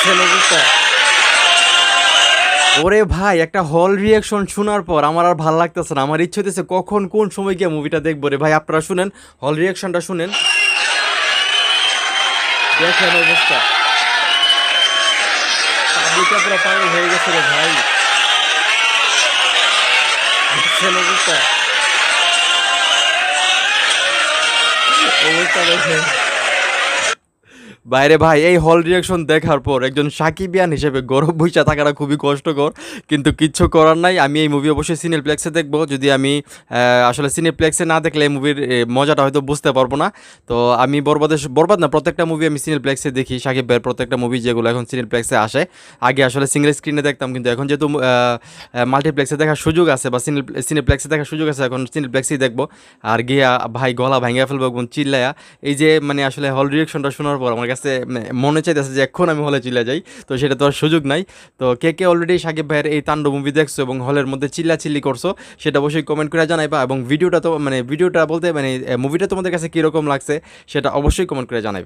দেখছেন অবস্থা। ওরে ভাই, একটা হল রিয়াকশন শোনার পর আমার আর ভাল লাগতেছে না। আমার ইচ্ছে হইতেছে কখন কোন সময় গিয়ে মুভিটা দেখবো রে ভাই। আপনারা শুনেন, হল রিয়াকশনটা শুনেন, দেখেন অবস্থা। পাবলিকটা পুরো পাগল হয়ে গেছে রে ভাই, দেখছেন অবস্থা। অবস্থা দেখেন বাইরে ভাই। এই হল রিয়াকশন দেখার পর একজন সাকিবিয়ান হিসেবে গরম বইসা থাকাটা খুবই কষ্টকর, কিন্তু কিচ্ছু করার নাই। আমি এই মুভি অবশ্যই সিনেপ্লেক্সে দেখবো। যদি আমি আসলে সিনেপ্লেক্সে না দেখলে এই মুভির মজাটা হয়তো বুঝতে পারবো না। তো আমি বরবাদ না, প্রত্যেকটা মুভি আমি সিনেপ্লেক্সে দেখি। সাকিব ভাইয়ের প্রত্যেকটা মুভি যেগুলো এখন সিনেপ্লেক্সে আসে, আগে আসলে সিঙ্গেল স্ক্রিনে দেখতাম, কিন্তু এখন যেহেতু মাল্টিপ্লেক্সে দেখার সুযোগ আছে বা সিনেপ্লেক্সে দেখার সুযোগ আছে, এখন সিনেপ্লেক্সেই দেখবো। আর গিয়া ভাই গলা ভাঙিয়া ফেলবো একদম চিল্লায়া। এই যে মানে আসলে হল রিয়াকশনটা শোনার পর আমার কাছে মনে চাইতেছে যে এখন আমি হলে চিল্লা যাই, তো সেটা তো আর সুযোগ নাই। তো কে কে অলরেডি সাকিব ভাইয়ের এই তাণ্ডব মুভি দেখছো এবং হলের মধ্যে চিল্লাচিল্লি করছো, সেটা অবশ্যই কমেন্ট করে জানাইবা। এবং ভিডিওটা তো মানে ভিডিওটা বলতে মানে মুভিটা তোমাদের কাছে কীরকম লাগছে সেটা অবশ্যই কমেন্ট করে জানাইবা।